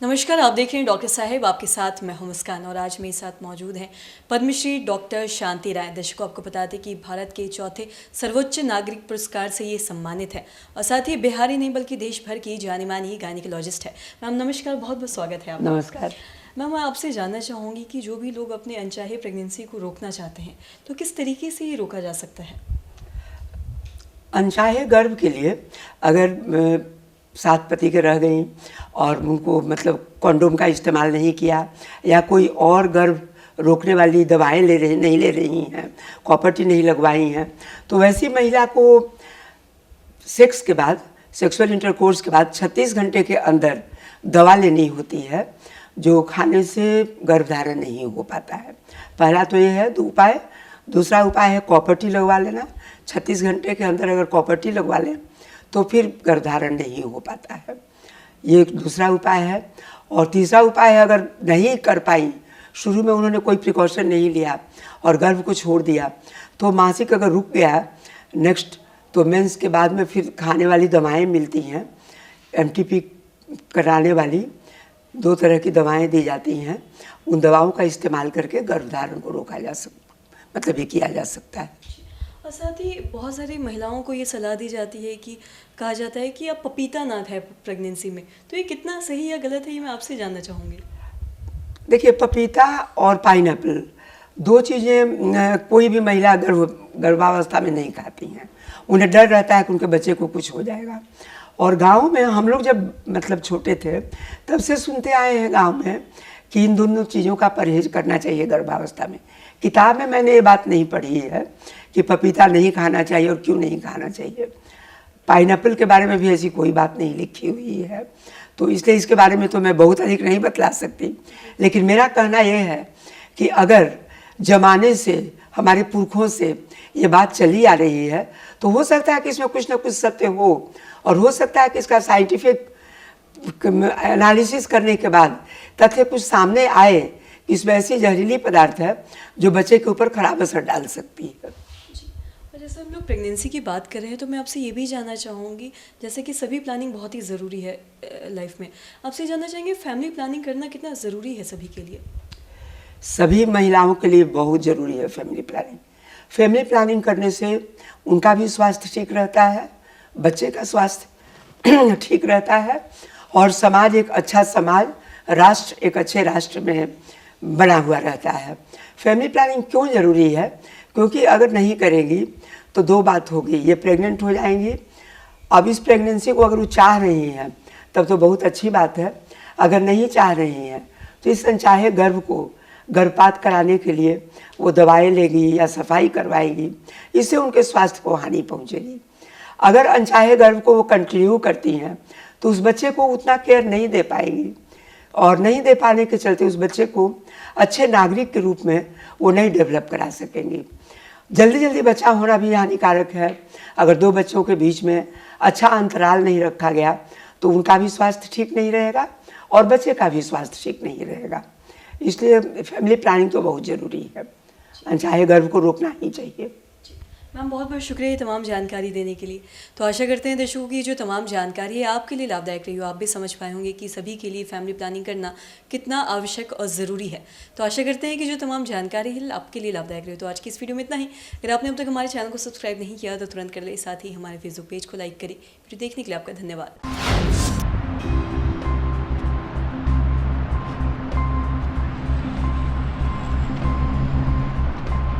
नमस्कार, आप देख रहे हैं डॉक्टर साहेब, आपके साथ मैं हूं मुस्कान और आज मेरे साथ मौजूद हैं पद्मश्री डॉक्टर शांति राय। दर्शकों, आपको बता दें कि भारत के चौथे सर्वोच्च नागरिक पुरस्कार से ये सम्मानित है और साथ ही बिहार ही नहीं बल्कि देश भर की जानी मानी गायनिकोलॉजिस्ट है। मैम नमस्कार, बहुत बहुत स्वागत है आपका। नमस्कार मैम, मैं आपसे जानना चाहूँगी कि जो भी लोग अपने अनचाहे प्रेगनेंसी को रोकना चाहते हैं तो किस तरीके से ये रोका जा सकता है? अनचाहे गर्भ के लिए अगर साथ पति के रह गई और उनको मतलब कॉन्डोम का इस्तेमाल नहीं किया या कोई और गर्भ रोकने वाली दवाएं नहीं ले रही हैं, कॉपर नहीं लगवाई हैं, तो वैसी महिला को सेक्स के बाद, सेक्सुअल इंटरकोर्स के बाद 36 घंटे के अंदर दवा लेनी होती है, जो खाने से गर्भधारण नहीं हो पाता है। पहला तो ये है उपाय। दूसरा उपाय है कॉपर लगवा लेना। 36 घंटे के अंदर अगर कॉपर लगवा लें तो फिर गर्भधारण नहीं हो पाता है, ये एक दूसरा उपाय है। और तीसरा उपाय है, अगर नहीं कर पाई, शुरू में उन्होंने कोई प्रिकॉशन नहीं लिया और गर्भ को छोड़ दिया, तो मासिक अगर रुक गया नेक्स्ट, तो मेंस के बाद में फिर खाने वाली दवाएं मिलती हैं, एमटीपी कराने वाली 2 तरह की दवाएं दी जाती हैं। उन दवाओं का इस्तेमाल करके गर्भधारण को रोका जा सकता, मतलब ये किया जा सकता है। और साथ ही बहुत सारी महिलाओं को ये सलाह दी जाती है कि कहा जाता है कि आप पपीता ना खाएं प्रेगनेंसी में, तो ये कितना सही या गलत है, ये मैं आपसे जानना चाहूँगी। देखिए, पपीता और पाइनएप्पल 2 चीज़ें कोई भी महिला गर्भावस्था में नहीं खाती हैं। उन्हें डर रहता है कि उनके बच्चे को कुछ हो जाएगा। और गांव में हम लोग जब मतलब छोटे थे तब से सुनते आए हैं गांव में कि इन दोनों चीज़ों का परहेज करना चाहिए गर्भावस्था में। किताब में मैंने ये बात नहीं पढ़ी है कि पपीता नहीं खाना चाहिए और क्यों नहीं खाना चाहिए। पाइनएप्पल के बारे में भी ऐसी कोई बात नहीं लिखी हुई है, तो इसलिए इसके बारे में तो मैं बहुत अधिक नहीं बतला सकती। लेकिन मेरा कहना यह है कि अगर जमाने से, हमारे पुरखों से ये बात चली आ रही है, तो हो सकता है कि इसमें कुछ ना कुछ सत्य हो, और हो सकता है कि इसका साइंटिफिक एनालिसिस करने के बाद तथ्य कुछ सामने आए कि इसमें ऐसी जहरीली पदार्थ है जो बच्चे के ऊपर खराब असर डाल सकती है। और जैसे हम लोग प्रेगनेंसी की बात कर रहे हैं, तो मैं आपसे ये भी जानना चाहूँगी, जैसे कि सभी प्लानिंग बहुत ही ज़रूरी है लाइफ में, आपसे जानना चाहेंगे फैमिली प्लानिंग करना कितना ज़रूरी है सभी के लिए? सभी महिलाओं के लिए बहुत ज़रूरी है फैमिली प्लानिंग। फैमिली प्लानिंग करने से उनका भी स्वास्थ्य ठीक रहता है, बच्चे का स्वास्थ्य ठीक रहता है, और समाज एक अच्छा समाज, राष्ट्र एक अच्छे राष्ट्र में बना हुआ रहता है। फैमिली प्लानिंग क्यों ज़रूरी है? क्योंकि अगर नहीं करेंगी तो 2 बात होगी, ये प्रेग्नेंट हो जाएंगी। अब इस प्रेगनेंसी को अगर वो चाह रही हैं तब तो बहुत अच्छी बात है, अगर नहीं चाह रही हैं तो इस अनचाहे गर्भ को गर्भपात कराने के लिए वो दवाएं लेगी या सफाई करवाएगी, इससे उनके स्वास्थ्य को हानि पहुंचेगी। अगर अनचाहे गर्भ को वो कंटिन्यू करती हैं तो उस बच्चे को उतना केयर नहीं दे पाएगी, और नहीं दे पाने के चलते उस बच्चे को अच्छे नागरिक के रूप में वो नहीं डेवलप करा सकेंगी। जल्दी जल्दी बच्चा होना भी हानिकारक है। अगर 2 बच्चों के बीच में अच्छा अंतराल नहीं रखा गया तो उनका भी स्वास्थ्य ठीक नहीं रहेगा और बच्चे का भी स्वास्थ्य ठीक नहीं रहेगा। इसलिए फैमिली प्लानिंग तो बहुत ज़रूरी है, अनचाहे गर्भ को रोकना ही चाहिए। मैम, बहुत बहुत शुक्रिया ये तमाम जानकारी देने के लिए। तो आशा करते हैं दर्शकों की जो तमाम जानकारी है आपके लिए लाभदायक रही हो, आप भी समझ पाए होंगे कि सभी के लिए फैमिली प्लानिंग करना कितना आवश्यक और ज़रूरी है। तो आशा करते हैं कि जो तमाम जानकारी है आपके लिए लाभदायक रही। तो आज की इस वीडियो में इतना ही। अगर आपने अब तक हमारे चैनल को सब्सक्राइब नहीं किया तो तुरंत कर ले, साथ ही हमारे फेसबुक पेज को लाइक करें। वीडियो देखने के लिए आपका धन्यवाद।